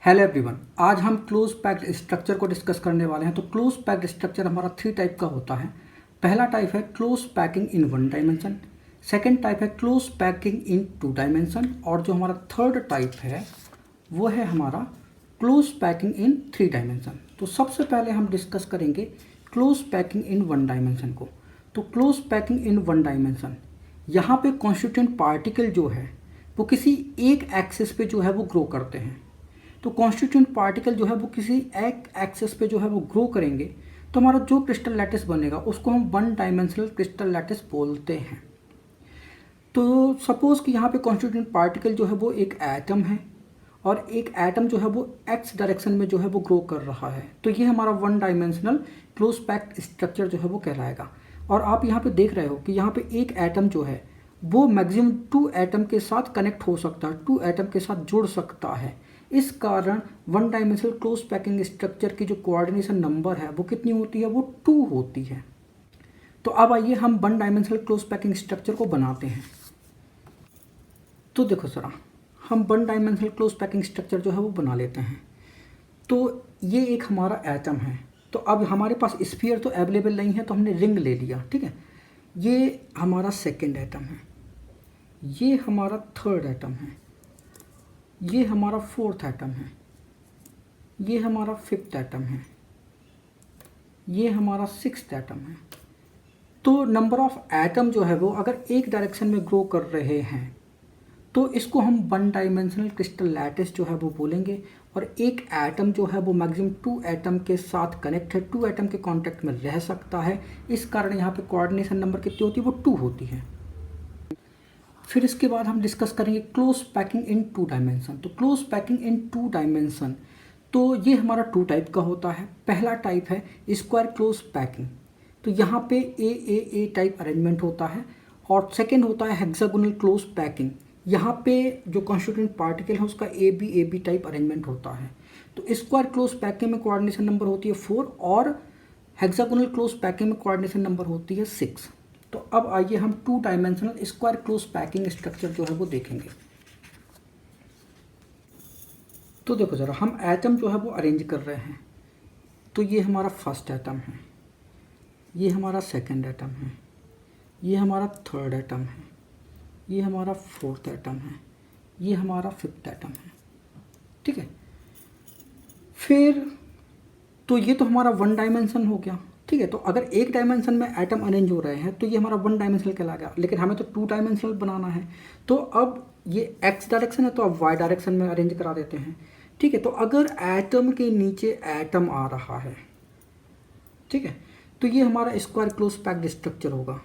Hello everyone, आज हम close packed structure को डिस्कस करने वाले हैं। तो क्लोज पैक्ड स्ट्रक्चर हमारा 3 टाइप का होता है। पहला टाइप है close packing in 1 dimension, second type है क्लोज पैकिंग इन 2 डायमेंशन, और जो हमारा थर्ड टाइप है वो है हमारा क्लोज पैकिंग इन 3 डायमेंशन। तो सबसे पहले हम डिस्कस करेंगे क्लोज पैकिंग इन 1 डायमेंशन को। तो क्लोज पैकिंग इन 1 डायमेंशन, यहाँ पे कॉन्स्टिट्यूएंट पार्टिकल जो है वो किसी एक एक्सिस पे जो है वो ग्रो करते हैं। तो कॉन्स्टिट्यूएंट पार्टिकल जो है वो किसी एक एक्सिस पे जो है वो ग्रो करेंगे, तो हमारा जो क्रिस्टल लैटिस बनेगा उसको हम 1 डायमेंशनल क्रिस्टल लैटिस बोलते हैं। तो सपोज कि यहाँ पे कॉन्स्टिट्यूएंट पार्टिकल जो है वो एक एटम है, और एक एटम जो है वो एक्स डायरेक्शन में जो है वो ग्रो कर रहा है। तो ये हमारा 1 डायमेंशनल क्लोज पैक्ड स्ट्रक्चर जो है वो कहलाएगा। और आप यहाँ पे देख रहे हो कि यहाँ पे एक एटम जो है वो मैक्सिमम 2 एटम के साथ कनेक्ट हो सकता है, 2 एटम के साथ जुड़ सकता है। इस कारण 1 डायमेंशनल क्लोज पैकिंग स्ट्रक्चर की जो कोऑर्डिनेशन नंबर है वो कितनी होती है, वो 2 होती है। तो अब आइए हम 1 डायमेंशनल क्लोज पैकिंग स्ट्रक्चर को बनाते हैं। तो देखो ज़रा, हम 1 डायमेंशनल क्लोज पैकिंग स्ट्रक्चर जो है वो बना लेते हैं। तो ये एक हमारा एटम है। तो अब हमारे पास स्फीयर तो अवेलेबल नहीं है, तो हमने रिंग ले लिया, ठीक है। ये हमारा सेकेंड एटम है, ये हमारा थर्ड एटम है, ये हमारा फोर्थ एटम है, ये हमारा फिफ्थ एटम है, ये हमारा सिक्स्थ एटम है। तो नंबर ऑफ एटम जो है वो अगर एक डायरेक्शन में ग्रो कर रहे हैं तो इसको हम 1 डायमेंशनल क्रिस्टल लैटिस जो है वो बोलेंगे। और एक एटम जो है वो मैक्सिमम 2 एटम के साथ कनेक्ट है, 2 एटम के कांटेक्ट में रह सकता है। इस कारण यहाँ पे कोऑर्डिनेशन नंबर कितनी होती है, वो 2 होती है। फिर इसके बाद हम डिस्कस करेंगे क्लोज पैकिंग इन 2 डायमेंशन। तो क्लोज पैकिंग इन 2 डायमेंशन, तो ये हमारा 2 टाइप का होता है। पहला टाइप है स्क्वायर क्लोज पैकिंग। तो यहाँ पे ए टाइप अरेंजमेंट होता है। और सेकेंड होता है हेक्सागोनल क्लोज पैकिंग। यहाँ पे जो कॉन्स्टिट्यूएंट पार्टिकल है उसका ए बी टाइप अरेंजमेंट होता है। तो स्क्वायर क्लोज पैकिंग में कोऑर्डिनेशन नंबर होती है 4, और हेक्सागोनल क्लोज पैकिंग में कोऑर्डिनेशन नंबर होती है 6। तो अब आइए हम 2 dimensional square close packing structure जो है वो देखेंगे। तो देखो ज़रा, हम एटम जो है वो अरेंज कर रहे हैं। तो ये हमारा फर्स्ट एटम है, ये हमारा सेकंड एटम है, ये हमारा थर्ड एटम है, ये हमारा फोर्थ एटम है, ये हमारा फिफ्थ एटम है, ठीक है। फिर तो ये तो हमारा 1 डायमेंशन हो गया, ठीक है। तो अगर एक डायमेंशन में एटम अरेंज हो रहे हैं तो ये हमारा 1 डायमेंशनल कहला गया, लेकिन हमें तो 2 डायमेंशनल बनाना है। तो अब ये एक्स डायरेक्शन है तो अब वाई डायरेक्शन में अरेंज करा देते हैं, ठीक है। तो अगर एटम के नीचे एटम आ रहा है, ठीक है, तो ये हमारा स्क्वायर क्लोज पैक्ड स्ट्रक्चर होगा।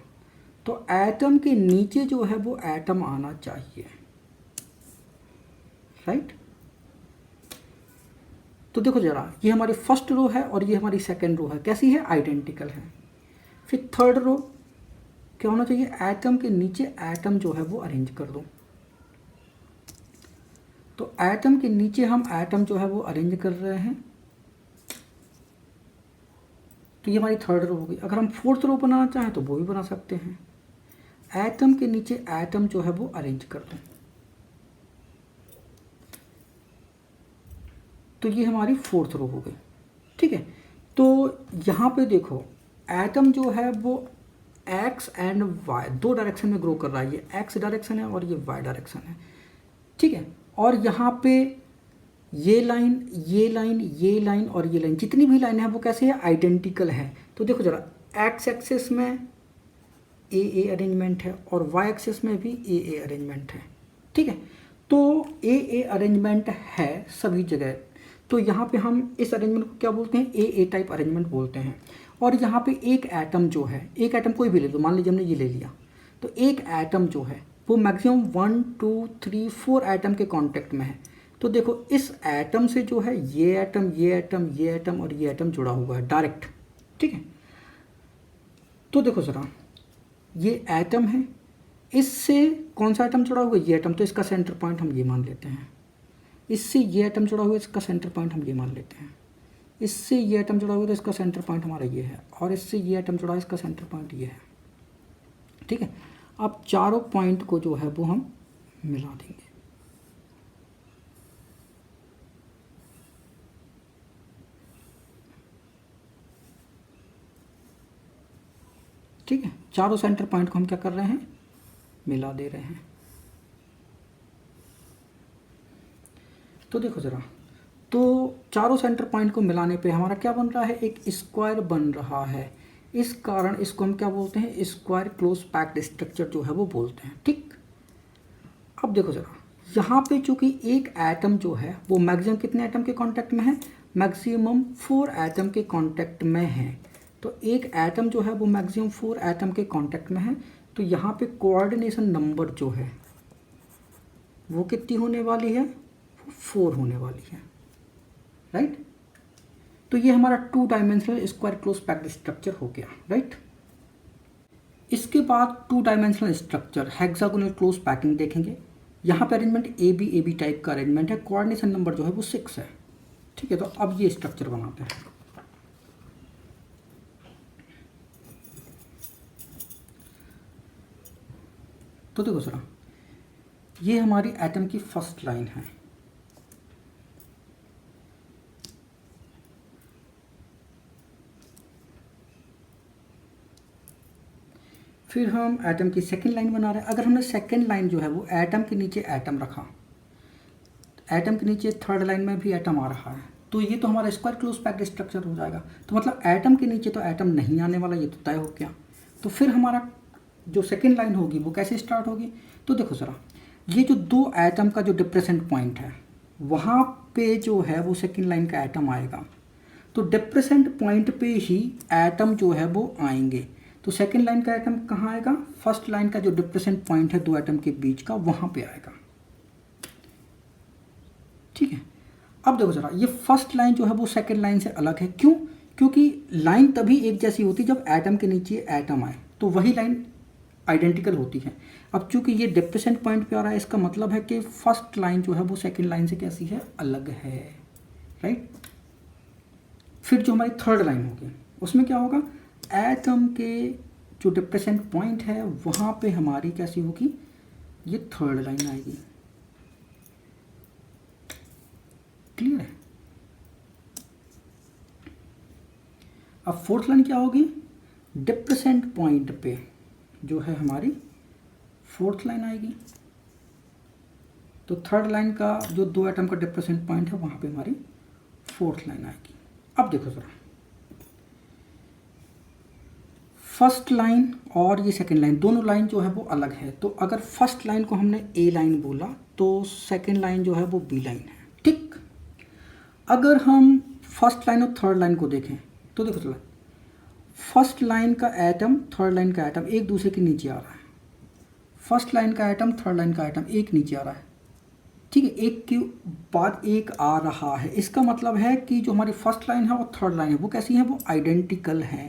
तो एटम के नीचे जो है वो एटम आना चाहिए, राइट। तो देखो जरा, ये हमारी फर्स्ट रो है और ये हमारी सेकंड रो है, कैसी है, आइडेंटिकल है। फिर थर्ड रो क्या होना चाहिए, एटम के नीचे एटम जो है वो अरेंज कर दो। तो एटम के नीचे हम एटम जो है वो अरेंज कर रहे हैं। तो ये हमारी थर्ड रो हो गई। अगर हम फोर्थ रो बनाना चाहें तो वो भी बना सकते हैं। एटम के नीचे एटम जो है वो अरेंज कर दो। तो ये हमारी फोर्थ रो हो गई, ठीक है। तो यहाँ पे देखो, एटम जो है वो एक्स एंड वाई 2 डायरेक्शन में ग्रो कर रहा है। ये एक्स डायरेक्शन है और ये वाई डायरेक्शन है, ठीक है। और यहाँ पे ये लाइन, ये लाइन, ये लाइन और ये लाइन, जितनी भी लाइन है वो कैसे है, आइडेंटिकल है। तो देखो जरा, एक्स एक्सिस में ए अरेंजमेंट है और वाई एक्सिस में भी ए अरेंजमेंट है, ठीक है। तो ए अरेंजमेंट है सभी जगह। तो यहाँ पे हम इस अरेंजमेंट को क्या बोलते हैं, ए टाइप अरेंजमेंट बोलते हैं। और यहाँ पे एक एटम जो है, एक एटम कोई भी ले लो, मान लीजिए हमने ये ले लिया, तो एक एटम जो है वो मैक्सिमम 1 2 3 4 एटम के कांटेक्ट में है। तो देखो, इस एटम से जो है ये एटम, ये एटम, ये एटम और ये एटम जुड़ा हुआ है डायरेक्ट, ठीक है। तो देखो ज़रा, ये एटम है, इससे कौन सा एटम जुड़ा हुआ है, ये एटम, तो इसका सेंटर पॉइंट हम ये मान लेते हैं। इससे ये एटम जुड़ा हुआ है, इसका सेंटर पॉइंट हम ये मान लेते हैं। इससे ये एटम जुड़ा हुआ है तो इसका सेंटर पॉइंट हमारा ये है, और इससे ये एटम जुड़ा है, इसका सेंटर पॉइंट ये है, ठीक है। अब चारों पॉइंट को जो है वो हम मिला देंगे। ठीक है, चारों सेंटर पॉइंट को हम क्या कर रहे हैं, मिला दे रहे हैं। तो देखो ज़रा, तो चारों सेंटर पॉइंट को मिलाने पे हमारा क्या बन रहा है, एक स्क्वायर बन रहा है। इस कारण इसको हम क्या बोलते हैं, स्क्वायर क्लोज पैक्ड स्ट्रक्चर जो है वो बोलते हैं। ठीक, अब देखो ज़रा, यहाँ पे चूंकि एक एटम जो है वो मैक्सिमम कितने एटम के कांटेक्ट में है, मैक्सिमम 4 एटम के कांटेक्ट में है। तो एक एटम जो है वो मैक्सिमम 4 एटम के कांटेक्ट में है। तो यहाँ पे कोऑर्डिनेशन नंबर जो है वो कितनी होने वाली है, 4 होने वाली है, राइट। तो ये हमारा 2 dimensional square close packed structure हो गया, राइट। इसके बाद 2 dimensional structure hexagonal close packing देखेंगे। यहाँ पे अरेंजमेंट ए बी टाइप का अरेंजमेंट है, कोऑर्डिनेशन नंबर जो है वो 6 है। ठीक है, तो अब ये स्ट्रक्चर बनाते हैं। तो देखो जरा, ये हमारी एटम की फर्स्ट लाइन है। फिर हम एटम की सेकंड लाइन बना रहे हैं। अगर हमने सेकंड लाइन जो है वो एटम के नीचे एटम रखा, एटम के नीचे थर्ड लाइन में भी एटम आ रहा है, तो ये तो हमारा स्क्वायर क्लोज पैक्ड स्ट्रक्चर हो जाएगा। तो मतलब एटम के नीचे तो एटम नहीं आने वाला, ये तो तय हो गया। तो फिर हमारा जो सेकंड लाइन होगी वो कैसे स्टार्ट होगी, तो देखो ज़रा, ये जो 2 एटम का जो डिप्रेसेंट पॉइंट है वहाँ पे जो है वो सेकंड लाइन का एटम आएगा। तो डिप्रेसेंट पॉइंट पे ही एटम जो है वो आएंगे। तो सेकंड लाइन का एटम कहाँ आएगा, फर्स्ट लाइन का जो डिप्रेसेंट पॉइंट है 2 एटम के बीच का, वहाँ पे आएगा। ठीक है, अब देखो ज़रा, ये फर्स्ट लाइन जो है वो सेकंड लाइन से अलग है। क्यों, क्योंकि लाइन तभी एक जैसी होती है जब एटम के नीचे एटम आए, तो वही लाइन आइडेंटिकल होती है। अब चूंकि ये डिप्रेसेंट पॉइंट पे आ रहा है, इसका मतलब है कि फर्स्ट लाइन जो है वो सेकंड लाइन से कैसी है, अलग है, राइट। फिर जो हमारी थर्ड लाइन होगी उसमें क्या होगा, एटम के जो डिप्रेसेंट पॉइंट है वहाँ पे हमारी कैसी होगी, ये थर्ड लाइन आएगी। क्लियर है। अब फोर्थ लाइन क्या होगी, डिप्रेसेंट पॉइंट पे जो है हमारी फोर्थ लाइन आएगी। तो थर्ड लाइन का जो 2 एटम का डिप्रेसेंट पॉइंट है वहाँ पे हमारी फोर्थ लाइन आएगी। अब देखो ज़रा, फर्स्ट लाइन और ये सेकंड लाइन, दोनों लाइन जो है वो अलग है। तो अगर फर्स्ट लाइन को हमने ए लाइन बोला तो सेकंड लाइन जो है वो बी लाइन है। ठीक, अगर हम फर्स्ट लाइन और थर्ड लाइन को देखें तो देखो चला, फर्स्ट लाइन का एटम थर्ड लाइन का एटम एक दूसरे के नीचे आ रहा है। फर्स्ट लाइन का एटम थर्ड लाइन का एटम एक नीचे आ रहा है। ठीक है, एक के बाद एक आ रहा है। इसका मतलब है कि जो हमारी फर्स्ट लाइन है और थर्ड लाइन है वो कैसी है, वो आइडेंटिकल है,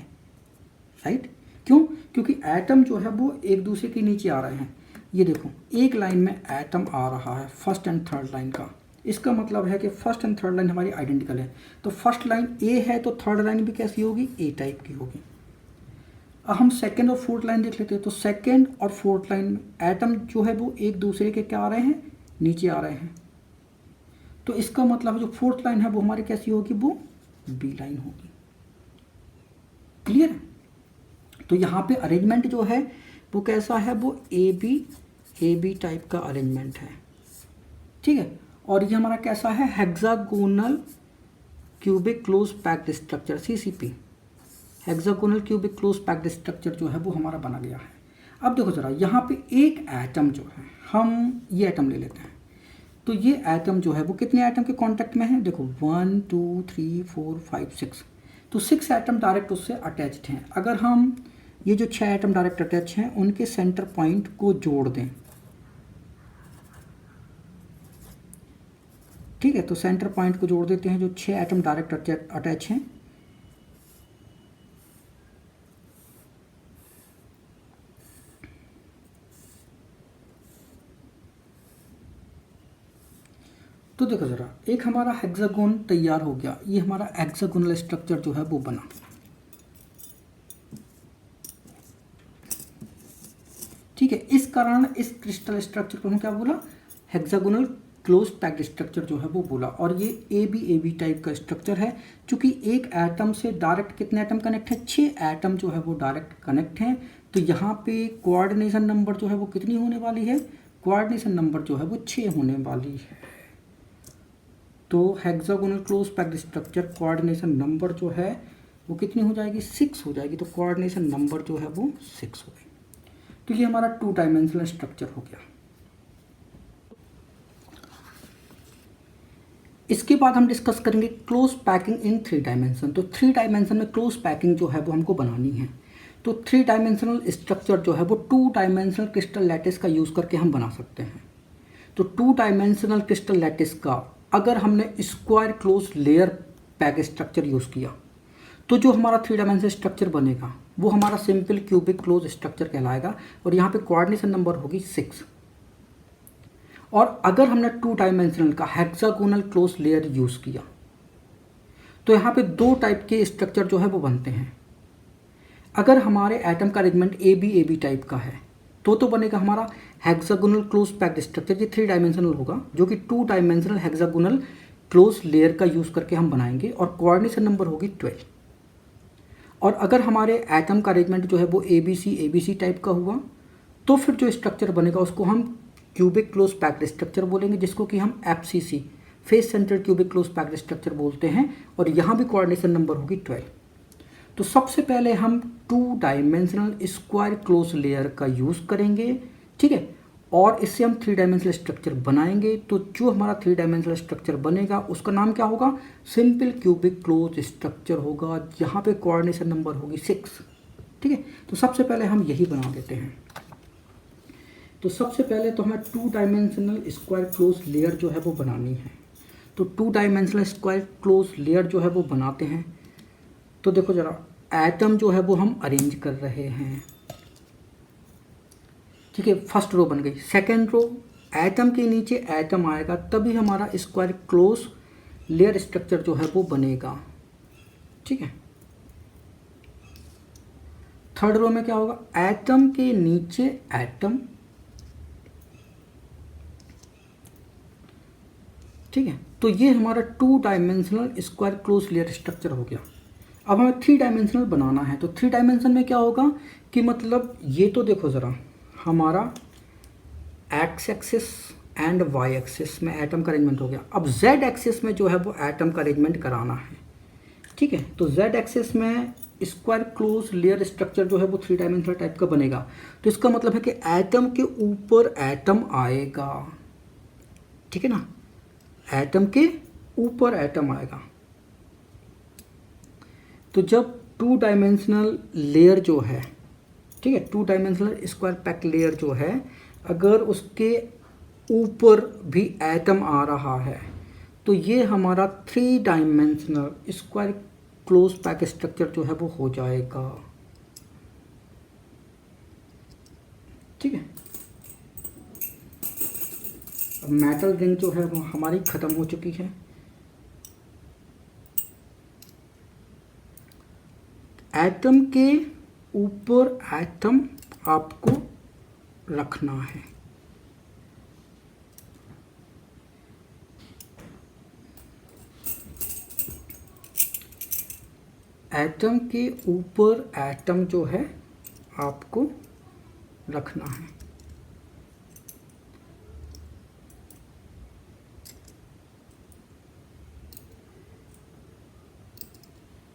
राइट। क्यों, क्योंकि एटम जो है वो एक दूसरे के नीचे आ रहे हैं। ये देखो, एक लाइन में एटम आ रहा है फर्स्ट एंड थर्ड लाइन का, इसका मतलब है कि फर्स्ट एंड थर्ड लाइन हमारी आइडेंटिकल है। तो फर्स्ट लाइन ए है तो थर्ड लाइन भी कैसी होगी, ए टाइप की होगी। अब हम सेकेंड और फोर्थ लाइन देख लेते हैं। तो सेकेंड और फोर्थ लाइन में एटम जो है वो एक दूसरे के क्या आ रहे हैं, नीचे आ रहे हैं। तो इसका मतलब जो फोर्थ लाइन है वो हमारी कैसी होगी, वो बी लाइन होगी। क्लियर। तो यहाँ पे अरेंजमेंट जो है वो कैसा है, वो ए बी टाइप का अरेंजमेंट है। ठीक है, और ये हमारा कैसा है, hexagonal cubic close packed structure, CCP, hexagonal cubic close packed structure जो है वो हमारा बना गया है। अब देखो ज़रा, यहाँ पे एक एटम जो है, हम ये एटम ले लेते हैं। तो ये एटम जो है वो कितने एटम के कांटेक्ट में है, देखो 1 2 3 4 5 6। तो 6 एटम डायरेक्ट उससे अटैच्ड हैं। अगर हम ये जो 6 एटम डायरेक्ट अटैच हैं उनके सेंटर पॉइंट को जोड़ दें, ठीक है, तो सेंटर पॉइंट को जोड़ देते हैं जो 6 एटम डायरेक्ट अटैच हैं। तो देखो ज़रा, एक हमारा हेक्सागोन तैयार हो गया। ये हमारा हेक्सागोनल स्ट्रक्चर जो है वो बना। ठीक है, इस कारण इस क्रिस्टल स्ट्रक्चर को हम क्या बोला, हेक्सागोनल क्लोज पैक्ड स्ट्रक्चर जो है वो बोला, और ये ए बी टाइप का स्ट्रक्चर है। क्योंकि एक एटम से डायरेक्ट कितने एटम कनेक्ट है, 6 एटम जो है वो डायरेक्ट कनेक्ट हैं। तो यहाँ पे कोऑर्डिनेशन नंबर जो है वो कितनी होने वाली है, कोऑर्डिनेशन नंबर जो है वो 6 होने वाली है। तो hexagonal close packed structure coordination number जो है वो कितनी हो जाएगी, 6 हो जाएगी। तो कोऑर्डिनेशन नंबर जो है वो 6 हो गई। तो ये हमारा 2 डायमेंशनल स्ट्रक्चर हो गया। इसके बाद हम डिस्कस करेंगे क्लोज पैकिंग इन 3 डायमेंशन। तो 3 डायमेंशन में क्लोज पैकिंग जो है वो हमको बनानी है। तो 3 डायमेंशनल स्ट्रक्चर जो है वो 2 डायमेंशनल क्रिस्टल लैटिस का यूज़ करके हम बना सकते हैं। तो 2 डायमेंशनल क्रिस्टल लैटिस का अगर हमने square close layer pack structure use किया तो जो हमारा 3 डायमेंशनल स्ट्रक्चर बनेगा वो हमारा सिंपल क्यूबिक क्लोज स्ट्रक्चर कहलाएगा, और यहाँ पे कोऑर्डिनेशन नंबर होगी 6। और अगर हमने 2 डायमेंशनल का हेक्सागोनल क्लोज लेयर यूज़ किया तो यहाँ पे 2 टाइप के स्ट्रक्चर जो है वो बनते हैं। अगर हमारे एटम का अरेंजमेंट ए बी टाइप का है तो बनेगा हमारा हेक्सागोनल क्लोज पैक्ड स्ट्रक्चर। ये 3 डायमेंशनल होगा, जो कि 2 डायमेंशनल हेक्सागोनल क्लोज लेयर का यूज़ करके हम बनाएंगे, और कोऑर्डिनेशन नंबर होगी 12। और अगर हमारे एटम का अरेंजमेंट जो है वो ए बी सी टाइप का हुआ तो फिर जो स्ट्रक्चर बनेगा उसको हम क्यूबिक क्लोज पैक्ड स्ट्रक्चर बोलेंगे, जिसको कि हम FCC face centred cubic close packed structure बोलते हैं। और यहाँ भी कोऑर्डिनेशन नंबर होगी 12। तो सबसे पहले हम 2 डायमेंशनल स्क्वायर क्लोज लेयर का यूज़ करेंगे, ठीक है, और इससे हम 3 डायमेंशनल स्ट्रक्चर बनाएंगे। तो जो हमारा 3 डायमेंशनल स्ट्रक्चर बनेगा उसका नाम क्या होगा, सिंपल क्यूबिक क्लोज स्ट्रक्चर होगा। यहाँ पे कोऑर्डिनेशन नंबर होगी 6, ठीक है। तो सबसे पहले हम यही बना देते हैं। तो सबसे पहले तो हमें 2 डायमेंशनल स्क्वायर क्लोज लेयर जो है वो बनानी है। तो 2 डायमेंशनल स्क्वायर क्लोज लेयर जो है वो बनाते हैं। तो देखो ज़रा, एटम जो है वो हम अरेंज कर रहे हैं, ठीक है। फर्स्ट रो बन गई। सेकेंड रो, एटम के नीचे एटम आएगा तभी हमारा स्क्वायर क्लोज लेयर स्ट्रक्चर जो है वो बनेगा, ठीक है। थर्ड रो में क्या होगा, एटम के नीचे एटम, ठीक है। तो ये हमारा 2 dimensional square close layer structure हो गया। अब हमें 3 डायमेंशनल बनाना है। तो 3 डायमेंशन में क्या होगा कि मतलब ये तो देखो ज़रा, हमारा X axis and Y axis में एटम का अरेंजमेंट हो गया। अब जेड एक्सिस में जो है वो एटम का अरेंजमेंट कराना है, ठीक है। तो जेड एक्सिस में स्क्वायर क्लोज लेयर स्ट्रक्चर जो है वो 3 डायमेंशनल टाइप का बनेगा। तो इसका मतलब है कि एटम के ऊपर एटम आएगा, ठीक है ना, एटम के ऊपर एटम आएगा। तो जब 2 डायमेंशनल लेयर जो है, ठीक है, 2 डायमेंशनल स्क्वायर पैक लेयर जो है, अगर उसके ऊपर भी एटम आ रहा है तो ये हमारा 3 dimensional square close pack structure जो है वो हो जाएगा, ठीक है। अब मेटल रिंग जो है वो हमारी ख़त्म हो चुकी है। एटम के ऊपर एटम आपको रखना है, एटम के ऊपर एटम जो है आपको रखना है,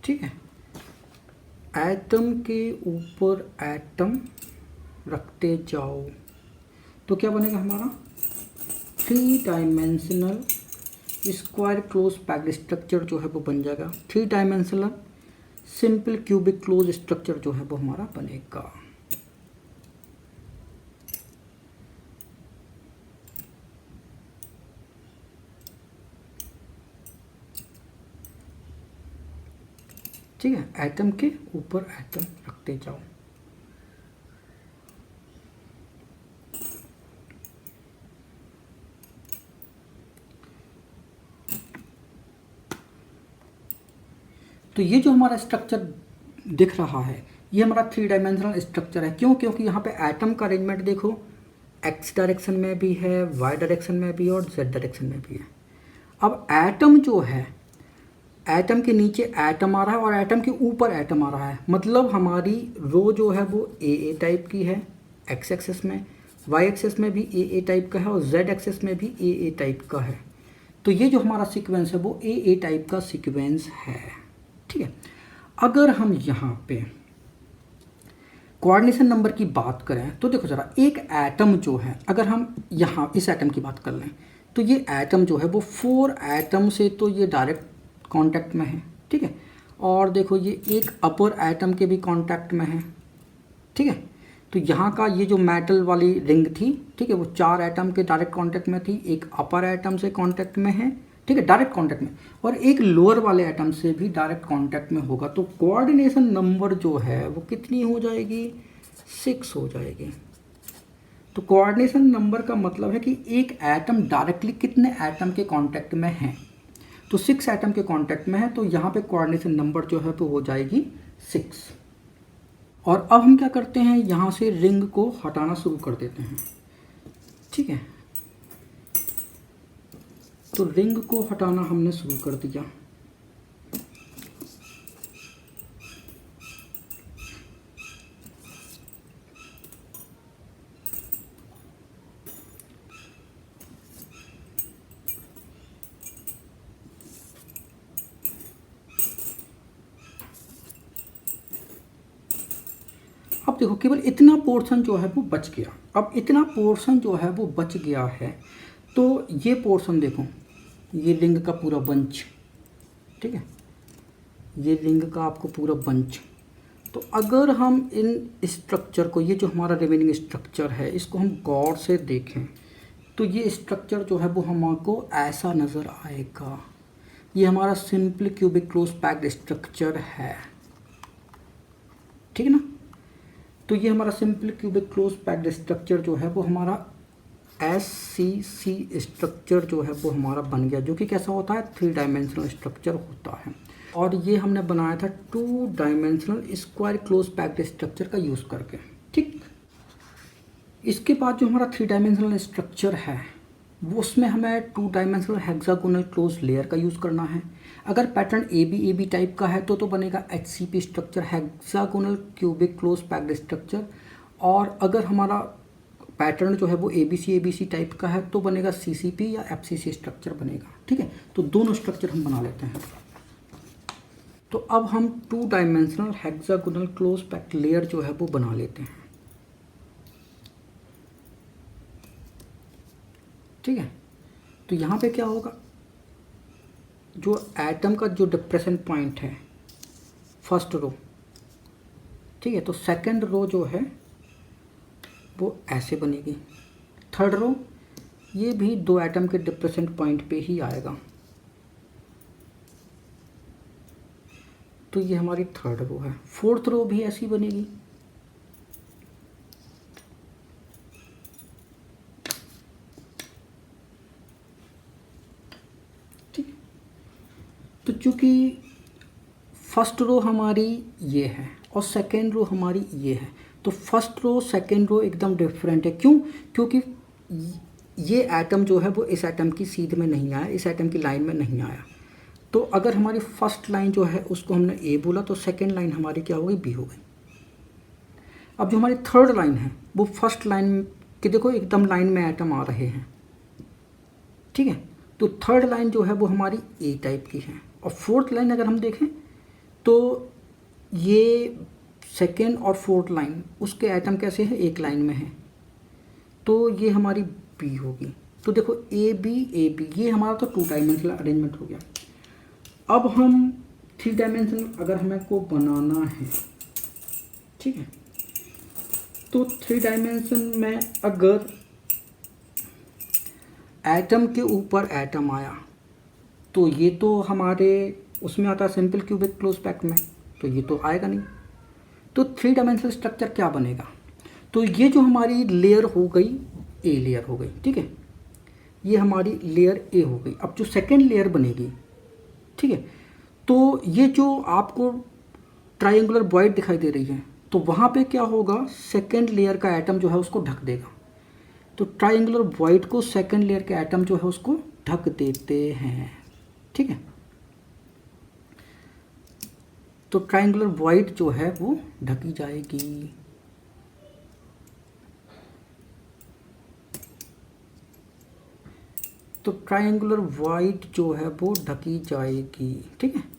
ठीक है। एटम के ऊपर एटम रखते जाओ तो क्या बनेगा हमारा 3 dimensional square close packed structure जो है वो बन जाएगा। 3 dimensional simple cubic close structure जो है वो हमारा बनेगा। ठीक है, एटम के ऊपर एटम रखते जाओ। तो ये जो हमारा स्ट्रक्चर दिख रहा है ये हमारा 3 डायमेंशनल स्ट्रक्चर है। क्यों? क्योंकि यहाँ पे एटम का अरेंजमेंट देखो, एक्स डायरेक्शन में भी है, वाई डायरेक्शन में भी और जेड डायरेक्शन में भी है। अब एटम जो है, एटम के नीचे एटम आ रहा है और एटम के ऊपर एटम आ रहा है, मतलब हमारी रो जो है वो ए टाइप की है एक्स एक्सेस में, वाई एक्सेस में भी ए टाइप का है और जेड एक्सेस में भी ए टाइप का है। तो ये जो हमारा सीक्वेंस है वो ए टाइप का सीक्वेंस है। ठीक है, अगर हम यहाँ पे कोऑर्डिनेशन नंबर की बात करें तो देखो ज़रा, एक एटम जो है, अगर हम यहाँ इस एटम की बात कर लें तो ये एटम जो है वो 4 एटम से तो ये डायरेक्ट कांटेक्ट में है। ठीक है, और देखो ये एक अपर एटम के भी कांटेक्ट में है। ठीक है, तो यहाँ का ये जो मेटल वाली रिंग थी, ठीक है, वो 4 एटम के डायरेक्ट कांटेक्ट में थी, एक अपर एटम से कांटेक्ट में है, ठीक है, डायरेक्ट कांटेक्ट में, और एक लोअर वाले एटम से भी डायरेक्ट कांटेक्ट में होगा। तो कोऑर्डिनेशन नंबर जो है वो कितनी हो जाएगी, 6 हो जाएगी। तो कोऑर्डिनेशन नंबर का मतलब है कि एक एटम डायरेक्टली कितने एटम के कांटेक्ट में है, तो 6 एटम के कांटेक्ट में है, तो यहाँ पे कोऑर्डिनेशन नंबर जो है वो हो जाएगी 6। और अब हम क्या करते हैं, यहाँ से रिंग को हटाना शुरू कर देते हैं। ठीक है, तो रिंग को हटाना हमने शुरू कर दिया। अब देखो केवल इतना पोर्शन जो है वो बच गया। अब इतना पोर्शन जो है वो बच गया है, तो ये पोर्शन देखो, ये रिंग का पूरा बंच, ठीक है, ये रिंग का आपको पूरा बंच। तो अगर हम इन स्ट्रक्चर को, ये जो हमारा रिमेनिंग स्ट्रक्चर है, इसको हम गौर से देखें तो ये स्ट्रक्चर जो है वो हमको ऐसा नज़र आएगा। ये हमारा simple cubic close packed structure है। ठीक है ना, तो ये हमारा simple cubic close packed structure जो है वो हमारा SCC स्ट्रक्चर जो है वो हमारा बन गया, जो कि कैसा होता है, 3 डायमेंशनल स्ट्रक्चर होता है। और ये हमने बनाया था 2 dimensional square close packed structure का यूज़ करके। ठीक, इसके बाद जो हमारा 3 डायमेंशनल स्ट्रक्चर है वो, उसमें हमें 2 डायमेंशनल हेक्सागोनल क्लोज लेयर का यूज़ करना है। अगर पैटर्न ए बी टाइप का है तो बनेगा HCP structure, hexagonal cubic close packed structure. और अगर हमारा पैटर्न जो है वो ABC टाइप का है तो बनेगा CCP या FCC स्ट्रक्चर बनेगा। ठीक है, तो दोनों स्ट्रक्चर हम बना लेते हैं। तो अब हम 2 dimensional hexagonal close packed layer जो है वो बना लेते हैं। ठीक है, तो यहाँ पे क्या होगा, जो एटम का जो डिप्रेशन पॉइंट है फर्स्ट रो, ठीक है, तो सेकंड रो जो है वो ऐसे बनेगी। थर्ड रो ये भी 2 एटम के डिप्रेशन पॉइंट पे ही आएगा। तो ये हमारी थर्ड रो है। फोर्थ रो भी ऐसी बनेगी। ठीक, तो चूंकि फर्स्ट रो हमारी ये है और सेकेंड रो हमारी ये है, तो फर्स्ट रो सेकेंड रो एकदम डिफरेंट है। क्यों? क्योंकि ये एटम जो है वो इस एटम की सीध में नहीं आया, इस एटम की लाइन में नहीं आया। तो अगर हमारी फर्स्ट लाइन जो है उसको हमने ए बोला तो सेकेंड लाइन हमारी क्या हो गई, बी हो गई। अब जो हमारी थर्ड लाइन है वो फर्स्ट लाइन के देखो एकदम लाइन में एटम आ रहे हैं। ठीक है, तो थर्ड लाइन जो है वो हमारी ए टाइप की है। और फोर्थ लाइन अगर हम देखें तो ये सेकेंड और फोर्थ लाइन उसके एटम कैसे हैं, एक लाइन में है, तो ये हमारी बी होगी। तो देखो ए बी ये हमारा तो 2 डायमेंशनल अरेंजमेंट हो गया। अब हम 3 डायमेंशनल अगर हमें को बनाना है, ठीक है, तो 3 डायमेंशन में अगर एटम के ऊपर एटम आया तो ये तो हमारे उसमें आता है सिंपल क्यूबिक क्लोज पैक्ड में, तो ये तो आएगा नहीं। तो 3 डायमेंशनल स्ट्रक्चर क्या बनेगा, तो ये जो हमारी लेयर हो गई ए लेयर हो गई। ठीक है, ये हमारी लेयर ए हो गई। अब जो सेकेंड लेयर बनेगी, ठीक है, तो ये जो आपको ट्रायंगुलर वॉइड दिखाई दे रही है, तो वहाँ पे क्या होगा, सेकेंड लेयर का एटम जो है उसको ढक देगा। तो ट्राइंगुलर वॉइड को सेकेंड लेयर के एटम जो है उसको ढक देते हैं, ठीक है। तो ट्राइंगुलर वॉइड जो है वो ढकी जाएगी। तो ट्राइंगुलर वॉइड जो है वो ढकी जाएगी, ठीक है।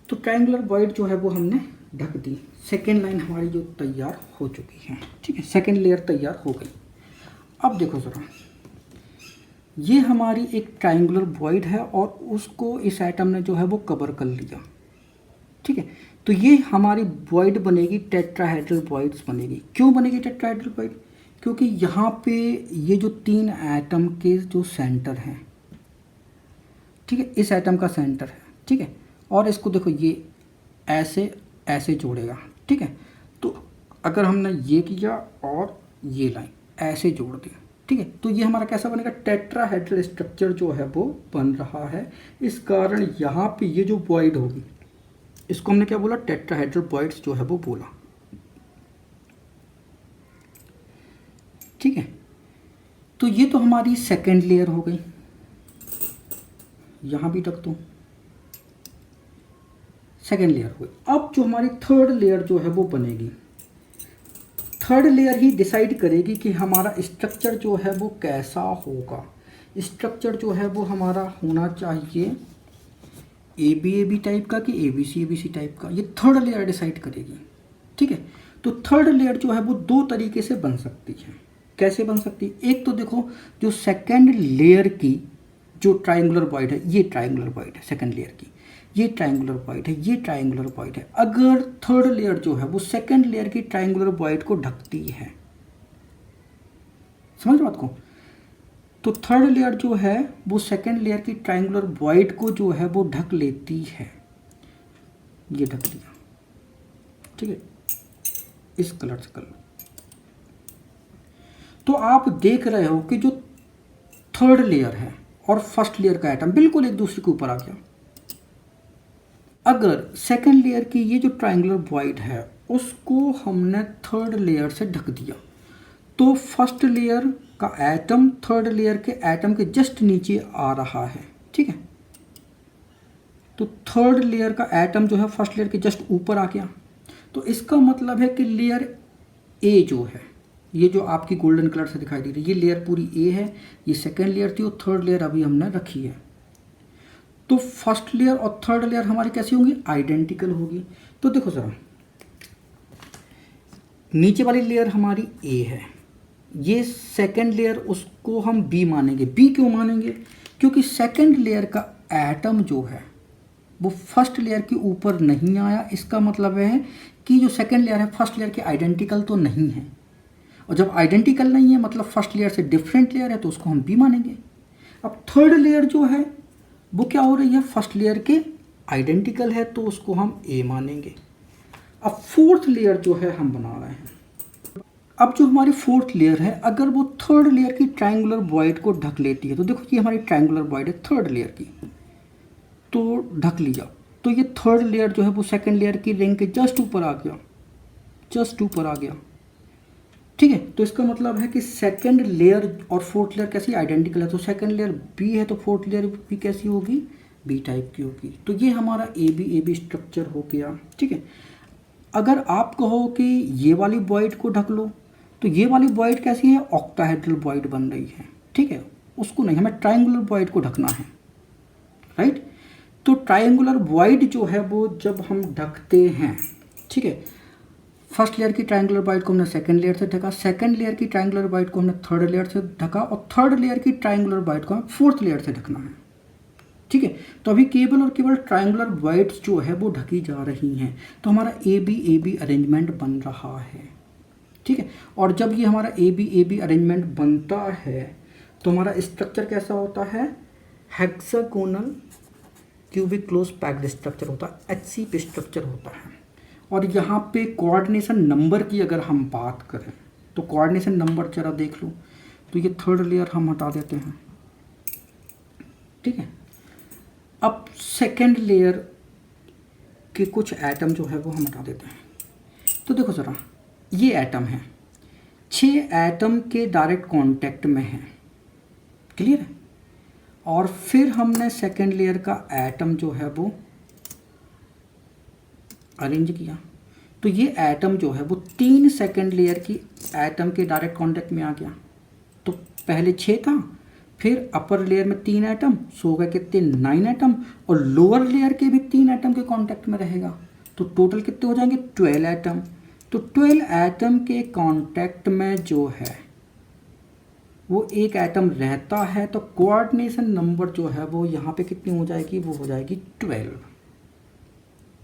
तो ट्रायंगुलर वॉइड जो है वो हमने ढक दी। सेकेंड लाइन हमारी जो तैयार हो चुकी है, ठीक है, सेकेंड लेयर तैयार हो गई। अब देखो ज़रा, ये हमारी एक ट्रायंगुलर वॉइड है और उसको इस एटम ने जो है वो कवर कर लिया, ठीक है। तो ये हमारी वॉइड बनेगी, टेट्राहेड्रल वॉइड्स बनेगी। क्यों बनेगी टेट्राहेड्रल वॉइड? क्योंकि यहाँ पे ये जो 3 एटम के जो सेंटर हैं, ठीक है, इस एटम का सेंटर है, ठीक है। और इसको देखो, ये ऐसे ऐसे जोड़ेगा, ठीक है। तो अगर हमने ये किया और ये लाइन ऐसे जोड़ दी, ठीक है, तो ये हमारा कैसा बनेगा? टेट्राहेड्रल स्ट्रक्चर जो है वो बन रहा है। इस कारण यहाँ पे ये जो वॉइड होगी, इसको हमने क्या बोला? टेट्राहेड्रल वॉइड्स जो है वो बोला, ठीक है। तो ये तो हमारी सेकेंड लेयर हो गई, यहाँ भी रख दूँ, सेकेंड लेयर हुई। अब जो हमारी थर्ड लेयर जो है वो बनेगी, थर्ड लेयर ही डिसाइड करेगी कि हमारा स्ट्रक्चर जो है वो कैसा होगा। स्ट्रक्चर जो है वो हमारा होना चाहिए ए बी टाइप का कि ए बी सी टाइप का, ये थर्ड लेयर डिसाइड करेगी, ठीक है। तो थर्ड लेयर जो है वो 2 तरीके से बन सकती है। कैसे बन सकती है? एक तो देखो, जो सेकेंड लेयर की जो ट्रायंगुलर वॉइड है, ये ट्रायंगुलर वॉइड है सेकेंड लेयर की, ये ट्रायंगुलर वॉइड है, ये ट्रायंगुलर वॉइड है। अगर थर्ड लेयर जो है वो सेकेंड लेयर की ट्रायंगुलर वॉइड को ढकती है, समझ बात को? तो थर्ड लेयर जो है वो सेकेंड लेयर की ट्रायंगुलर वॉइड को जो है वो ढक लेती है। ये ढक दिया, ठीक है, इस कलर से कर लो। तो आप देख रहे हो कि जो थर्ड लेयर है और फर्स्ट लेयर का एटम बिल्कुल एक दूसरे के ऊपर आ गया। अगर सेकेंड लेयर की ये जो ट्रायंगुलर वॉइड है उसको हमने थर्ड लेयर से ढक दिया, तो फर्स्ट लेयर का एटम थर्ड लेयर के एटम के जस्ट नीचे आ रहा है, ठीक है। तो थर्ड लेयर का एटम जो है फर्स्ट लेयर के जस्ट ऊपर आ गया। तो इसका मतलब है कि लेयर ए जो है, ये जो आपकी गोल्डन कलर से दिखाई दे रही है, ये लेयर पूरी ए है, ये सेकेंड लेयर थी और थर्ड लेयर अभी हमने रखी है। तो फर्स्ट लेयर और थर्ड लेयर हमारी कैसी होंगी? आइडेंटिकल होगी। तो देखो ज़रा, नीचे वाली लेयर हमारी ए है, ये सेकेंड लेयर उसको हम बी मानेंगे। बी क्यों मानेंगे? क्योंकि सेकेंड लेयर का एटम जो है वो फर्स्ट लेयर के ऊपर नहीं आया। इसका मतलब है कि जो सेकेंड लेयर है फर्स्ट लेयर के आइडेंटिकल तो नहीं है, और जब आइडेंटिकल नहीं है मतलब फर्स्ट लेयर से डिफरेंट लेयर है, तो उसको हम बी मानेंगे। अब थर्ड लेयर जो है वो क्या हो रही है? फर्स्ट लेयर के आइडेंटिकल है, तो उसको हम ए मानेंगे। अब फोर्थ लेयर जो है हम बना रहे हैं। अब जो हमारी फोर्थ लेयर है, अगर वो थर्ड लेयर की ट्रायंगुलर वॉइड को ढक लेती है, तो देखो ये हमारी ट्रायंगुलर वॉइड है थर्ड लेयर की, तो ढक लिया, तो ये थर्ड लेयर जो है वो सेकेंड लेयर की रिंग के जस्ट ऊपर आ गया, जस्ट ऊपर आ गया, ठीक है। तो इसका मतलब है कि सेकेंड लेयर और फोर्थ लेयर कैसी? आइडेंटिकल है। तो सेकेंड लेयर बी है तो फोर्थ लेयर भी कैसी होगी? बी टाइप की होगी। तो ये हमारा ए बी स्ट्रक्चर हो गया, ठीक है। अगर आप कहो कि ये वाली वॉइड को ढक लो, तो ये वाली वॉइड कैसी है? ऑक्टाहेड्रल वॉइड बन रही है, ठीक है। उसको नहीं, हमें ट्रायंगुलर वॉइड को ढकना है, राइट। तो ट्रायंगुलर वॉइड जो है वो जब हम ढकते हैं, ठीक है, फर्स्ट लेयर की ट्रायंगुलर वॉइड को हमने सेकंड लेयर से ढका, सेकंड लेयर की ट्रायंगुलर वॉइड को हमने थर्ड लेयर से ढका, और थर्ड लेयर की ट्रायंगुलर वॉइड को हमें फोर्थ लेयर से ढकना है, ठीक है। तो अभी केवल और केवल ट्रायंगुलर वॉइड्स जो है वो ढकी जा रही हैं। तो हमारा ए बी अरेंजमेंट बन रहा है, ठीक है। और जब ये हमारा ए बी अरेंजमेंट बनता है तो हमारा स्ट्रक्चर कैसा होता है? Hexagonal cubic close packed structure होता है, HC पे स्ट्रक्चर होता है। और यहाँ पे कोऑर्डिनेशन नंबर की अगर हम बात करें तो कोऑर्डिनेशन नंबर जरा देख लो। तो ये थर्ड लेयर हम हटा देते हैं, ठीक है। अब सेकेंड लेयर के कुछ एटम जो है वो हम हटा देते हैं। तो देखो ज़रा, ये एटम है, 6 एटम के डायरेक्ट कांटेक्ट में है, क्लियर है। और फिर हमने सेकेंड लेयर का एटम जो है वो अरेंज किया, तो ये एटम जो है वो 3 सेकेंड लेयर की एटम के डायरेक्ट कांटेक्ट में आ गया। तो पहले 6 था, फिर अपर लेयर में 3 एटम, सो गए कितने 9 एटम, और लोअर लेयर के भी 3 एटम के कांटेक्ट में रहेगा, तो टोटल कितने हो जाएंगे 12 एटम। तो 12 एटम के कांटेक्ट में जो है वो एक एटम रहता है, तो कोऑर्डिनेशन नंबर जो है वो यहाँ पे कितनी हो जाएगी, वो हो जाएगी 12,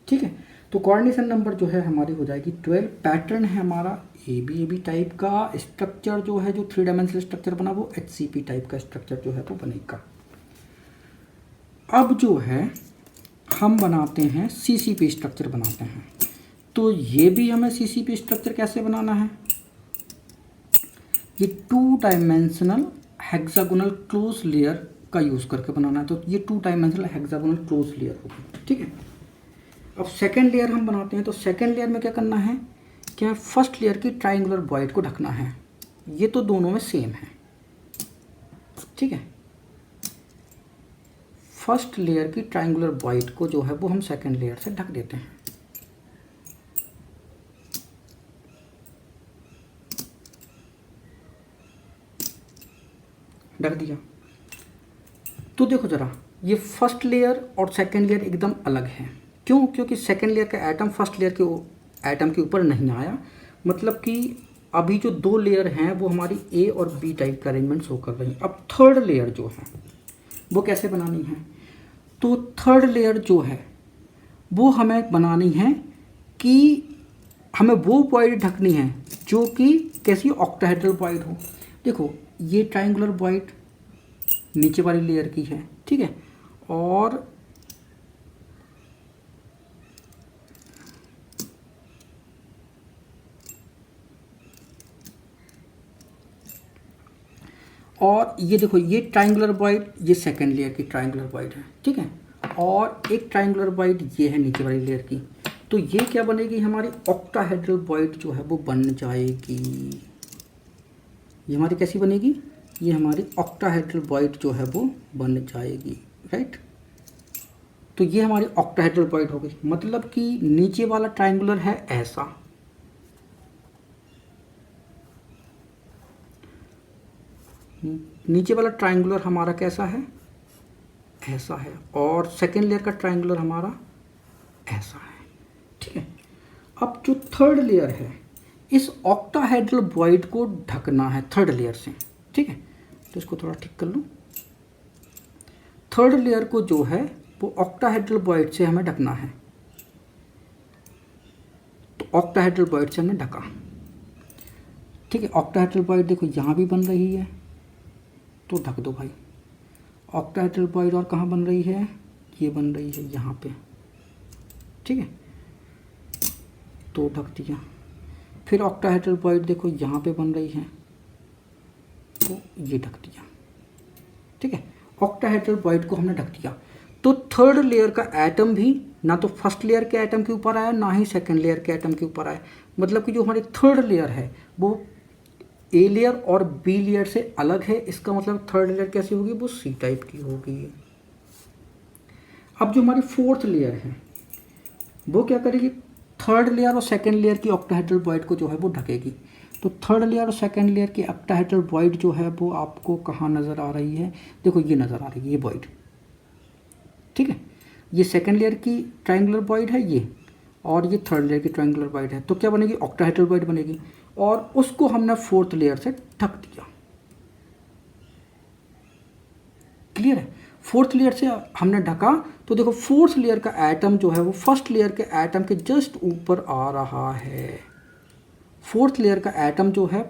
ठीक है। तो कोऑर्डिनेशन नंबर जो है हमारी हो जाएगी 12। पैटर्न है हमारा ए बी टाइप का। स्ट्रक्चर जो है, जो 3 डायमेंशनल स्ट्रक्चर बना, वो HCP टाइप का स्ट्रक्चर जो है वो बनेगा। अब जो है हम बनाते हैं CCP स्ट्रक्चर बनाते हैं। तो ये भी हमें CCP स्ट्रक्चर कैसे बनाना है, ये 2 डायमेंशनल हेक्सागोनल क्लोज लेयर का यूज़ करके बनाना है। तो ये 2 डायमेंशनल हेक्सागोनल क्लोज लेयर होगी, ठीक है। अब सेकेंड लेयर हम बनाते हैं, तो सेकेंड लेयर में क्या करना है, क्या फर्स्ट लेयर की ट्राइंगुलर वॉइड को ढकना है। ये तो दोनों में सेम है, ठीक है। फर्स्ट लेयर की ट्राइंगुलर वॉइड को जो है वो हम सेकेंड लेयर से ढक देते हैं। ढक दिया। तो देखो ज़रा, ये फर्स्ट लेयर और सेकेंड लेयर एकदम अलग है। क्यों? क्योंकि सेकेंड लेयर का एटम फर्स्ट लेयर के एटम के ऊपर नहीं आया, मतलब कि अभी जो 2 लेयर हैं वो हमारी A और B टाइप का अरेंजमेंट शो कर रही हैं। अब थर्ड लेयर जो है वो कैसे बनानी है, तो थर्ड लेयर जो है वो हमें बनानी है कि हमें वो वॉइड ढकनी है जो कि कैसी ऑक्टाहेड्रल वॉइड हो। देखो, ये ट्राइंगुलर वॉइड नीचे वाली लेयर की है, ठीक है, और ये देखो, ये ट्राइंगुलर वॉइड, ये सेकेंड लेयर की ट्राइंगुलर वॉइड है, ठीक है, और एक ट्राइंगुलर वॉइड ये है नीचे वाली लेयर की। तो ये क्या बनेगी, हमारी ऑक्टाहेड्रल वॉइड जो है वो बन जाएगी। ये हमारी कैसी बनेगी, ये हमारी ऑक्टाहेड्रल वॉइड जो है वो बन जाएगी, राइट। तो ये हमारी ऑक्टाहेड्रल वॉइड हो गई, मतलब कि नीचे वाला ट्राइंगुलर है ऐसा, नीचे वाला ट्राइंगुलर हमारा कैसा है, ऐसा है, और सेकेंड लेयर का ट्राइंगुलर हमारा ऐसा है, ठीक है। अब जो थर्ड लेयर है, इस ऑक्टाहेड्रल वॉइड को ढकना है थर्ड लेयर से, ठीक है। तो इसको थोड़ा ठीक कर लूँ। थर्ड लेयर को जो है वो ऑक्टाहेड्रल वॉइड से हमें ढकना है। तो ऑक्टाहेड्रल वॉइड से हमने ढका, ठीक है। ऑक्टाहेड्रल वॉइड देखो यहाँ भी बन रही है, तो ढक दो भाई। ऑक्टाहेड्रल वॉइड और कहाँ बन रही है, ये बन रही है यहाँ पे, ठीक है, तो ढक दिया। फिर ऑक्टाहेड्रल वॉइड देखो यहाँ पे बन रही है, तो ये ढक दिया, ठीक है। ऑक्टाहेड्रल वॉइड को हमने ढक दिया। तो थर्ड लेयर का एटम भी ना तो फर्स्ट लेयर के एटम के ऊपर आया, ना ही सेकंड लेयर के एटम के ऊपर आया, मतलब कि जो हमारी थर्ड लेयर है वो A लेयर और B लेयर से अलग है। इसका मतलब थर्ड लेयर कैसी होगी, वो C टाइप की होगी। अब जो हमारी फोर्थ लेयर है वो क्या करेगी, थर्ड लेयर और सेकंड लेयर की ऑक्टाहेड्रल वॉइड को जो है वो ढकेगी। तो थर्ड लेयर और सेकंड लेयर की ऑक्टाहेड्रल वॉइड जो है वो आपको कहाँ नज़र आ रही है, देखो ये नज़र आ रही है, ये वॉइड, ठीक है। ये सेकंड लेयर की ट्राइंगुलर वॉइड है ये, और ये थर्ड लेयर की ट्राइंगुलर वॉइड है। तो क्या बनेगी, ऑक्टाहेड्रल वॉइड बनेगी, और उसको हमने फोर्थ लेयर से ढक दिया। क्लियर है, फोर्थ लेयर से हमने ढका। तो देखो फोर्थ लेयर का एटम जो है वो फर्स्ट लेयर के एटम के जस्ट ऊपर आ रहा है। फोर्थ लेयर का एटम जो है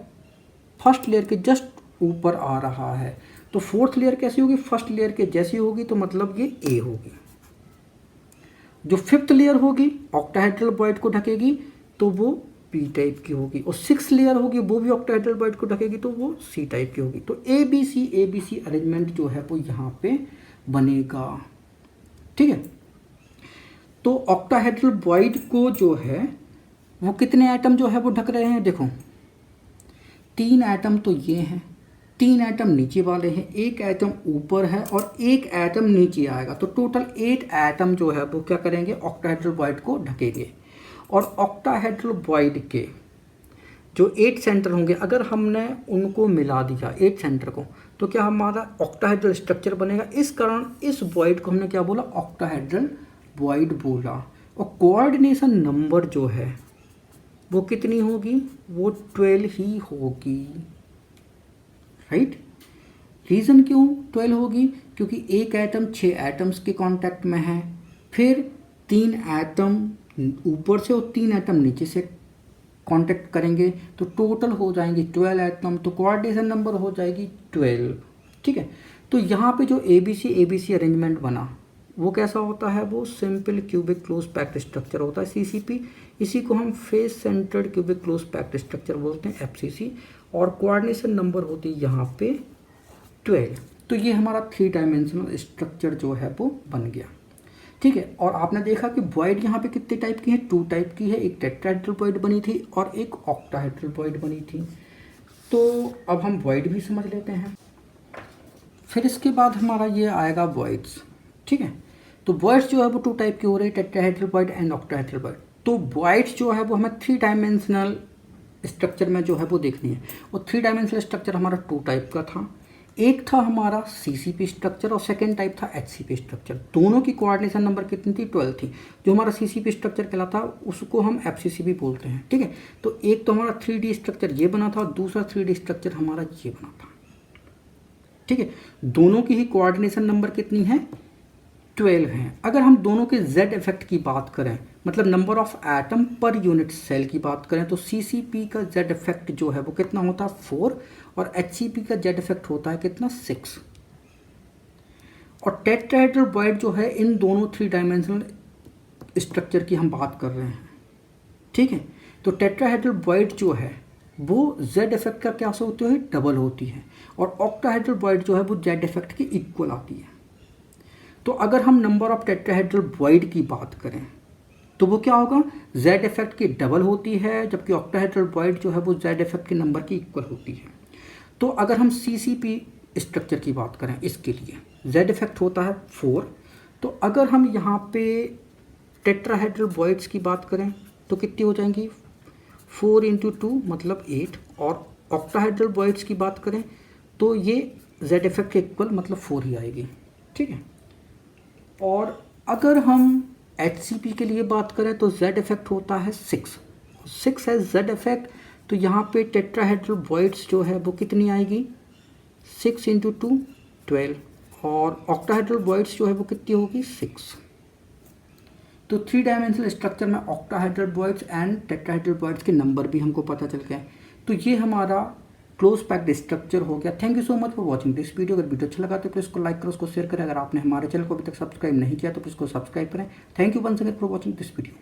फर्स्ट लेयर के जस्ट ऊपर आ रहा है। तो फोर्थ लेयर कैसी होगी, फर्स्ट लेयर के जैसी होगी, तो मतलब ये A होगी। जो फिफ्थ लेयर होगी ऑक्टाहेड्रल वॉइड को ढकेगी, तो वो P टाइप की होगी, और सिक्स लेयर होगी वो भी ऑक्टाहेड्रल वॉइड को ढकेगी, तो वो C टाइप की होगी। तो ABC अरेंजमेंट जो है वो यहाँ पे बनेगा। ठीक है। तो ऑक्टाहेड्रल वॉइड को जो है वो कितने एटम जो है वो ढक रहे हैं, देखो 3 एटम तो ये हैं, 3 एटम नीचे वाले हैं, 1 एटम ऊपर है और 1 एटम नीचे आएगा, तो टोटल 8 एटम जो है वो क्या करेंगे, ऑक्टाहेड्रल वॉइड को ढकेंगे। और ऑक्टाहेड्रल वॉइड के जो 8 सेंटर होंगे, अगर हमने उनको मिला दिया 8 सेंटर को, तो क्या हमारा ऑक्टाहेड्रल स्ट्रक्चर बनेगा। इस कारण इस वॉइड को हमने क्या बोला, ऑक्टाहेड्रल वॉइड बोला। और कोऑर्डिनेशन नंबर जो है वो कितनी होगी, वो 12 ही होगी, राइट। रीज़न क्यों 12 होगी, क्योंकि एक एटम 6 एटम्स के कांटेक्ट में है, फिर 3 एटम ऊपर से और 3 एटम नीचे से कांटेक्ट करेंगे, तो टोटल हो जाएंगे 12 एटम, तो कोऑर्डिनेशन नंबर हो जाएगी 12, ठीक है। तो यहाँ पे जो ABC अरेंजमेंट बना वो कैसा होता है, वो simple cubic close packed structure होता है, CCP। इसी को हम face centred cubic close packed structure बोलते हैं, FCC। और कोऑर्डिनेशन नंबर होती है यहाँ पे 12। तो ये हमारा 3 डायमेंशनल स्ट्रक्चर जो है वो बन गया, ठीक है। और आपने देखा कि वॉइड यहाँ पे कितने टाइप की है, 2 टाइप की है, एक टेट्राहेड्रल वॉइड बनी थी और एक ऑक्टाहेड्रल वॉइड बनी थी। तो अब हम वॉइड भी समझ लेते हैं। फिर इसके बाद हमारा ये आएगा वॉइड्स, ठीक है। तो वॉइड्स जो है वो 2 टाइप की हो रही है, tetrahedral void and octahedral void. तो वॉइड्स जो है वो हमें 3 डायमेंशनल स्ट्रक्चर में जो है वो देखनी है। और 3 डायमेंशनल स्ट्रक्चर हमारा 2 टाइप का था, एक था हमारा CCP स्ट्रक्चर और सेकेंड टाइप था HCP स्ट्रक्चर। दोनों की कोऑर्डिनेशन नंबर कितनी थी, 12 थी। जो हमारा CCP स्ट्रक्चर कहलाता उसको हम FCC भी बोलते हैं, ठीक है। तो एक तो हमारा 3D स्ट्रक्चर ये बना था और दूसरा 3D स्ट्रक्चर हमारा ये बना था, ठीक है। दोनों की ही कोऑर्डिनेशन नंबर कितनी है, 12 हैं। अगर हम दोनों के Z इफेक्ट की बात करें, मतलब number of atom per unit cell की बात करें, तो CCP का Z इफेक्ट जो है वो कितना होता है, 4, और HCP का Z इफेक्ट होता है कितना, 6। और टेट्राहेड्रल वॉइड जो है, इन दोनों 3 डायमेंशनल स्ट्रक्चर की हम बात कर रहे हैं, ठीक है। तो टेट्राहेड्रल वॉइड जो है वो Z इफेक्ट का क्या होती है, डबल होती है। और ऑक्टाहेड्रल वॉइड जो है वो Z इफेक्ट के इक्वल आती है। तो अगर हम नंबर ऑफ टेट्राहेड्रल वॉइड की बात करें तो वो क्या होगा, Z इफेक्ट की डबल होती है, जबकि ऑक्टाहेड्रल वॉइड जो है वो Z इफेक्ट के नंबर की इक्वल होती है। तो अगर हम CCP स्ट्रक्चर की बात करें, इसके लिए Z इफेक्ट होता है 4। तो अगर हम यहाँ पे टेट्राहेड्रल वॉइड्स की बात करें तो कितनी हो जाएंगी, 4 × 2 मतलब 8। और ऑक्टाहेड्रल वॉइड्स की बात करें तो ये Z इफेक्ट के इक्वल मतलब 4 ही आएगी, ठीक है। और अगर हम HCP के लिए बात करें तो Z इफेक्ट होता है 6 है Z इफेक्ट। तो यहाँ पे टेट्राहेड्रल वॉइड्स जो है वो कितनी आएगी, 6 × 2 12। और ऑक्टाहेड्रल वॉइड्स जो है वो कितनी होगी, 6। तो 3 डायमेंशनल स्ट्रक्चर में octahedral voids and tetrahedral voids के नंबर भी हमको पता चल गए। तो ये हमारा क्लोज पैक्ड स्ट्रक्चर हो गया। Thank you so much for watching this video. अगर वीडियो अच्छा लगा तो प्लीज़ इसको लाइक करो, उसको शेयर करें। अगर आपने हमारे चैनल को अभी तक सब्सक्राइब नहीं किया तो प्लीज़ को सब्सक्राइब करें। Thank you once again for watching this video.